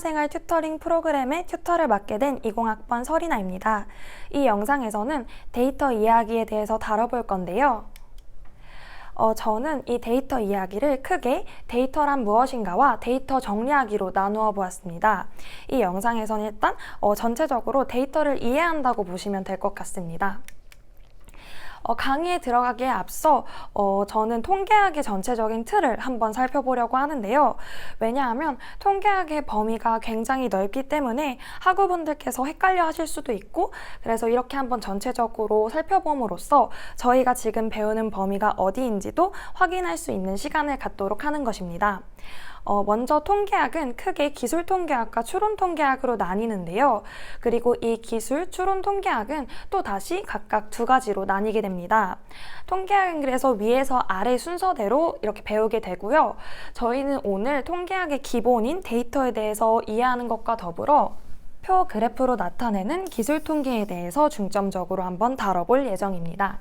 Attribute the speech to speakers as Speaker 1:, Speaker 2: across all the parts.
Speaker 1: 수자생활 튜터링 프로그램의 튜터를 맡게 된 20학번 서리나입니다. 이 영상에서는 데이터 이야기에 대해서 다뤄볼 건데요. 저는 이 데이터 이야기를 크게 데이터란 무엇인가와 데이터 정리하기로 나누어 보았습니다. 이 영상에서는 일단 전체적으로 데이터를 이해한다고 보시면 될 것 같습니다. 강의에 들어가기에 앞서 저는 통계학의 전체적인 틀을 한번 살펴보려고 하는데요. 왜냐하면 통계학의 범위가 굉장히 넓기 때문에 학우분들께서 헷갈려 하실 수도 있고, 그래서 이렇게 한번 전체적으로 살펴봄으로써 저희가 지금 배우는 범위가 어디인지도 확인할 수 있는 시간을 갖도록 하는 것입니다. 먼저 통계학은 크게 기술통계학과 추론통계학으로 나뉘는데요. 그리고 이 기술, 추론통계학은 또 다시 각각 두 가지로 나뉘게 됩니다. 통계학은 그래서 위에서 아래 순서대로 이렇게 배우게 되고요. 저희는 오늘 통계학의 기본인 데이터에 대해서 이해하는 것과 더불어 표 그래프로 나타내는 기술통계에 대해서 중점적으로 한번 다뤄볼 예정입니다.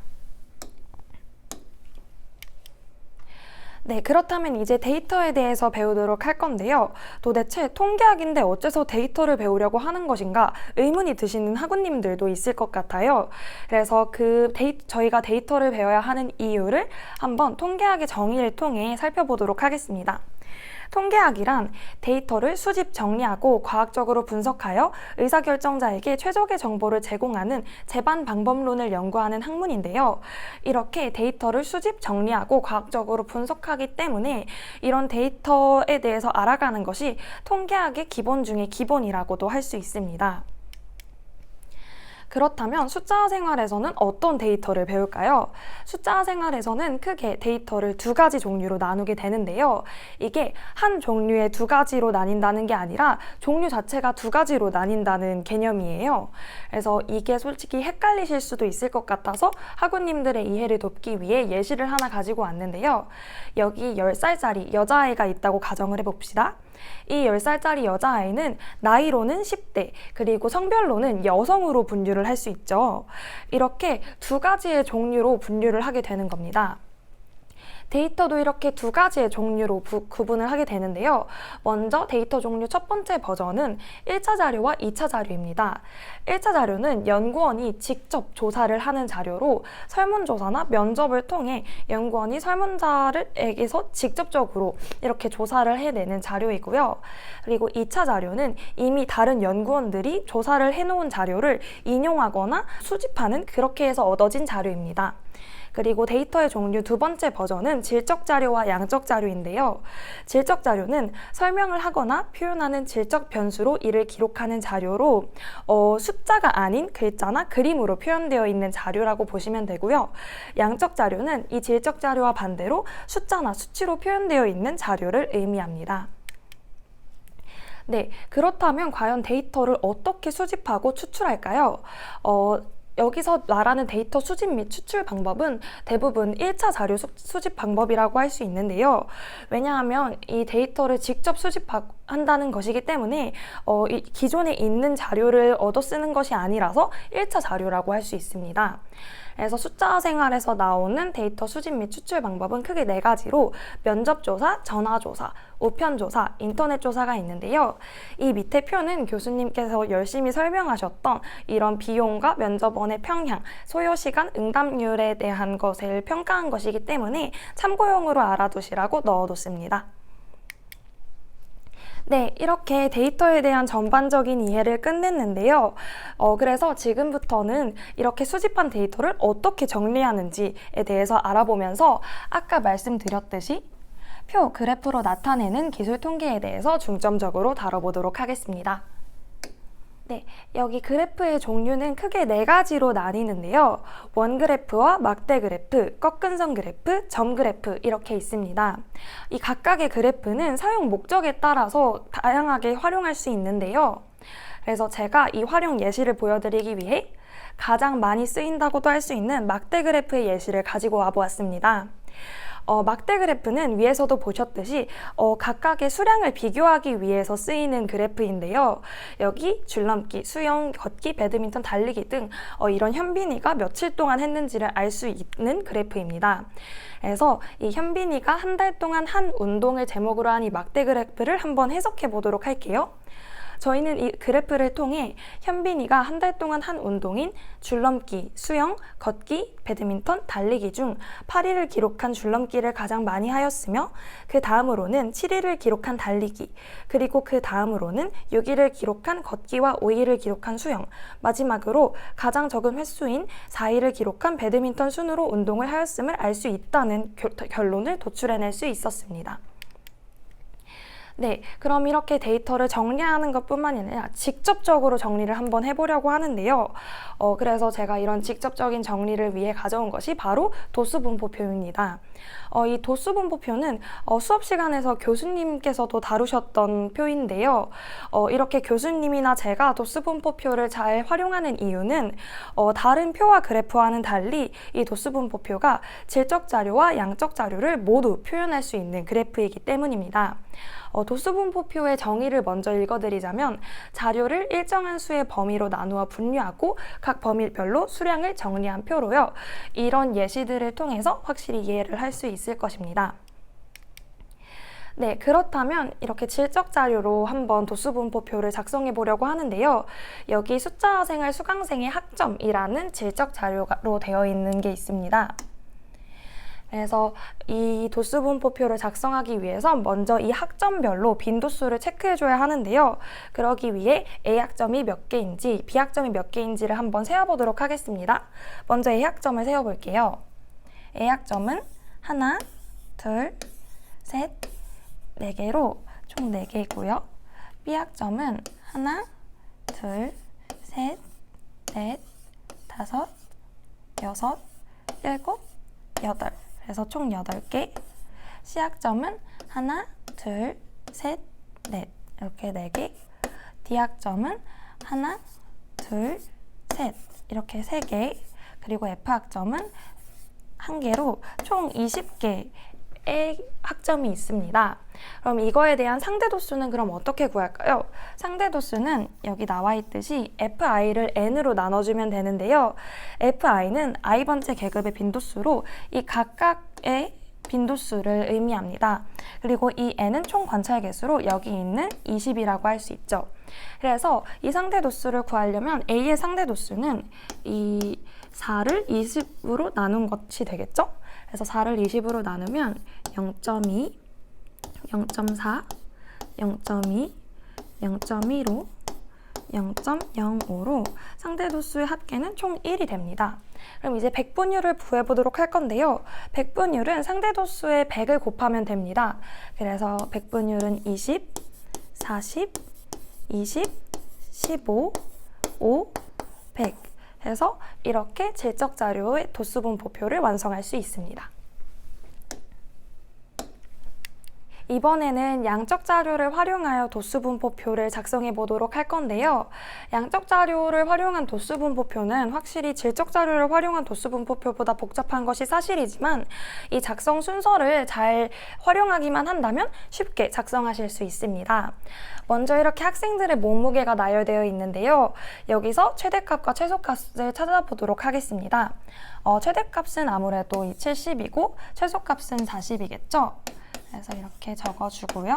Speaker 1: 네, 그렇다면 이제 데이터에 대해서 배우도록 할 건데요. 도대체 통계학인데 어째서 데이터를 배우려고 하는 것인가 의문이 드시는 학우님들도 있을 것 같아요. 그래서 저희가 데이터를 배워야 하는 이유를 한번 통계학의 정의를 통해 살펴보도록 하겠습니다. 통계학이란 데이터를 수집 정리하고 과학적으로 분석하여 의사결정자에게 최적의 정보를 제공하는 재반 방법론을 연구하는 학문인데요. 이렇게 데이터를 수집 정리하고 과학적으로 분석하기 때문에 이런 데이터에 대해서 알아가는 것이 통계학의 기본 중의 기본이라고도 할 수 있습니다. 그렇다면 숫자 생활에서는 어떤 데이터를 배울까요? 숫자 생활에서는 크게 데이터를 두 가지 종류로 나누게 되는데요. 이게 한 종류의 두 가지로 나뉜다는 게 아니라 종류 자체가 두 가지로 나뉜다는 개념이에요. 그래서 이게 솔직히 헷갈리실 수도 있을 것 같아서 학우님들의 이해를 돕기 위해 예시를 하나 가지고 왔는데요. 여기 10살짜리 여자아이가 있다고 가정을 해봅시다. 이 10살짜리 여자아이는 나이로는 10대, 그리고 성별로는 여성으로 분류를 할 수 있죠. 이렇게 두 가지의 종류로 분류를 하게 되는 겁니다. 데이터도 이렇게 두 가지의 종류로 구분을 하게 되는데요. 먼저 데이터 종류 첫 번째 버전은 1차 자료와 2차 자료입니다. 1차 자료는 연구원이 직접 조사를 하는 자료로 설문조사나 면접을 통해 연구원이 설문자에게서 직접적으로 이렇게 조사를 해내는 자료이고요. 그리고 2차 자료는 이미 다른 연구원들이 조사를 해놓은 자료를 인용하거나 수집하는, 그렇게 해서 얻어진 자료입니다. 그리고 데이터의 종류 두 번째 버전은 질적 자료와 양적 자료인데요. 질적 자료는 설명을 하거나 표현하는 질적 변수로 이를 기록하는 자료로 숫자가 아닌 글자나 그림으로 표현되어 있는 자료라고 보시면 되고요. 양적 자료는 이 질적 자료와 반대로 숫자나 수치로 표현되어 있는 자료를 의미합니다. 네, 그렇다면 과연 데이터를 어떻게 수집하고 추출할까요? 여기서 말하는 데이터 수집 및 추출 방법은 대부분 1차 자료 수집 방법이라고 할 수 있는데요. 왜냐하면 이 데이터를 직접 수집한다는 것이기 때문에 이 기존에 있는 자료를 얻어 쓰는 것이 아니라서 1차 자료라고 할 수 있습니다. 그래서 숫자 생활에서 나오는 데이터 수집 및 추출 방법은 크게 네 가지로 면접조사, 전화조사, 우편조사, 인터넷조사가 있는데요. 이 밑에 표는 교수님께서 열심히 설명하셨던 이런 비용과 면접원의 평향, 소요시간, 응답률에 대한 것을 평가한 것이기 때문에 참고용으로 알아두시라고 넣어뒀습니다. 네, 이렇게 데이터에 대한 전반적인 이해를 끝냈는데요. 그래서 지금부터는 이렇게 수집한 데이터를 어떻게 정리하는지에 대해서 알아보면서 아까 말씀드렸듯이 표 그래프로 나타내는 기술 통계에 대해서 중점적으로 다뤄보도록 하겠습니다. 네, 여기 그래프의 종류는 크게 네 가지로 나뉘는데요. 원그래프와 막대 그래프, 꺾은선 그래프, 점 그래프 이렇게 있습니다. 이 각각의 그래프는 사용 목적에 따라서 다양하게 활용할 수 있는데요. 그래서 제가 이 활용 예시를 보여드리기 위해 가장 많이 쓰인다고도 할 수 있는 막대 그래프의 예시를 가지고 와보았습니다. 막대 그래프는 위에서도 보셨듯이 각각의 수량을 비교하기 위해서 쓰이는 그래프인데요. 여기 줄넘기, 수영, 걷기, 배드민턴, 달리기 등 이런 현빈이가 며칠 동안 했는지를 알 수 있는 그래프입니다. 그래서 이 현빈이가 한 달 동안 한 운동을 제목으로 한 이 막대 그래프를 한번 해석해 보도록 할게요. 저희는 이 그래프를 통해 현빈이가 한 달 동안 한 운동인 줄넘기, 수영, 걷기, 배드민턴, 달리기 중 8위를 기록한 줄넘기를 가장 많이 하였으며 그 다음으로는 7위를 기록한 달리기, 그리고 그 다음으로는 6위를 기록한 걷기와 5위를 기록한 수영, 마지막으로 가장 적은 횟수인 4위를 기록한 배드민턴 순으로 운동을 하였음을 알 수 있다는 결론을 도출해낼 수 있었습니다. 네, 그럼 이렇게 데이터를 정리하는 것뿐만이 아니라 직접적으로 정리를 한번 해보려고 하는데요. 그래서 제가 이런 직접적인 정리를 위해 가져온 것이 바로 도수분포표입니다. 이 도수분포표는 수업 시간에서 교수님께서도 다루셨던 표인데요. 이렇게 교수님이나 제가 도수분포표를 잘 활용하는 이유는 다른 표와 그래프와는 달리 이 도수분포표가 질적 자료와 양적 자료를 모두 표현할 수 있는 그래프이기 때문입니다. 도수분포표의 정의를 먼저 읽어드리자면 자료를 일정한 수의 범위로 나누어 분류하고 각 범위별로 수량을 정리한 표로요. 이런 예시들을 통해서 확실히 이해를 할 수 있을 것입니다. 네, 그렇다면 이렇게 질적 자료로 한번 도수분포표를 작성해 보려고 하는데요. 여기 숫자 생활 수강생의 학점이라는 질적 자료로 되어 있는 게 있습니다. 그래서 이 도수분포표를 작성하기 위해서 먼저 이 학점별로 빈도수를 체크해줘야 하는데요. 그러기 위해 A학점이 몇 개인지 B학점이 몇 개인지를 한번 세어보도록 하겠습니다. 먼저 A학점을 세어볼게요. A학점은 하나, 둘, 셋, 4개로 총 4개이고요. B학점은 하나, 둘, 셋, 넷, 다섯, 여섯, 일곱, 여덟. 그래서 총 8개. C학점은 하나, 둘, 셋, 넷. 이렇게 4개. D학점은 하나, 둘, 셋. 이렇게 3개. 그리고 F학점은 1개로 총 20개의 학점이 있습니다. 그럼 이거에 대한 상대도수는 그럼 어떻게 구할까요? 상대도수는 여기 나와 있듯이 fi를 n으로 나눠주면 되는데요. fi는 i번째 계급의 빈도수로 이 각각의 빈도수를 의미합니다. 그리고 이 n은 총 관찰 개수로 여기 있는 20이라고 할 수 있죠. 그래서 이 상대도수를 구하려면 a의 상대도수는 이 4를 20으로 나눈 것이 되겠죠? 그래서 4를 20으로 나누면 0.2, 0.4, 0.2, 0.15, 0.05로 상대도수의 합계는 총 1이 됩니다. 그럼 이제 백분율을 구해보도록 할 건데요. 백분율은 상대도수의 100을 곱하면 됩니다. 그래서 백분율은 20, 40, 20, 15, 5, 100 해서 이렇게 질적 자료의 도수분포표를 완성할 수 있습니다. 이번에는 양적 자료를 활용하여 도수분포표를 작성해 보도록 할 건데요. 양적 자료를 활용한 도수분포표는 확실히 질적 자료를 활용한 도수분포표보다 복잡한 것이 사실이지만 이 작성 순서를 잘 활용하기만 한다면 쉽게 작성하실 수 있습니다. 먼저 이렇게 학생들의 몸무게가 나열되어 있는데요. 여기서 최대값과 최소값을 찾아보도록 하겠습니다. 최대값은 아무래도 이 70이고 최소값은 40이겠죠? 그래서 이렇게 적어주고요.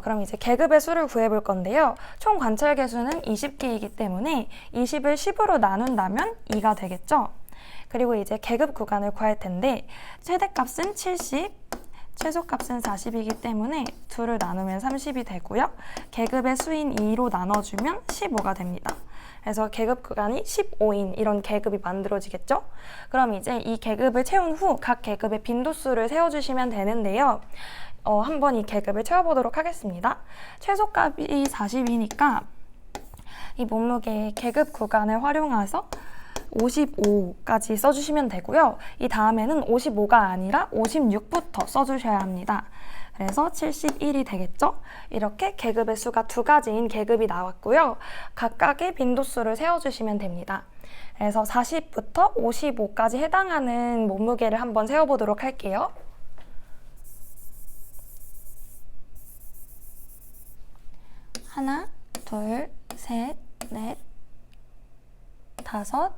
Speaker 1: 그럼 이제 계급의 수를 구해볼 건데요. 총 관찰 개수는 20개이기 때문에 20을 10으로 나눈다면 2가 되겠죠. 그리고 이제 계급 구간을 구할 텐데 최대값은 70, 최소값은 40이기 때문에 2를 나누면 30이 되고요. 계급의 수인 2로 나눠주면 15가 됩니다. 그래서 계급 구간이 15인 이런 계급이 만들어지겠죠? 그럼 이제 이 계급을 채운 후 각 계급의 빈도수를 세워주시면 되는데요. 한번 이 계급을 채워보도록 하겠습니다. 최소값이 40이니까 이 몸무게의 계급 구간을 활용해서 55까지 써주시면 되고요. 이 다음에는 55가 아니라 56부터 써주셔야 합니다. 그래서 71이 되겠죠? 이렇게 계급의 수가 2가지인 계급이 나왔고요. 각각의 빈도수를 세워주시면 됩니다. 그래서 40부터 55까지 해당하는 몸무게를 한번 세워보도록 할게요. 하나, 둘, 셋, 넷, 다섯,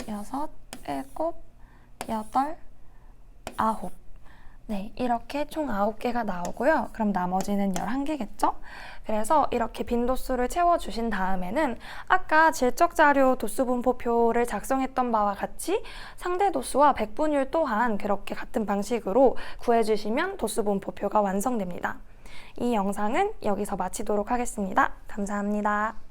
Speaker 1: 여섯, 일곱, 여덟, 아홉. 네, 이렇게 총 9개가 나오고요. 그럼 나머지는 11개겠죠? 그래서 이렇게 빈도수를 채워주신 다음에는 아까 질적자료 도수분포표를 작성했던 바와 같이 상대 도수와 백분율 또한 그렇게 같은 방식으로 구해주시면 도수분포표가 완성됩니다. 이 영상은 여기서 마치도록 하겠습니다. 감사합니다.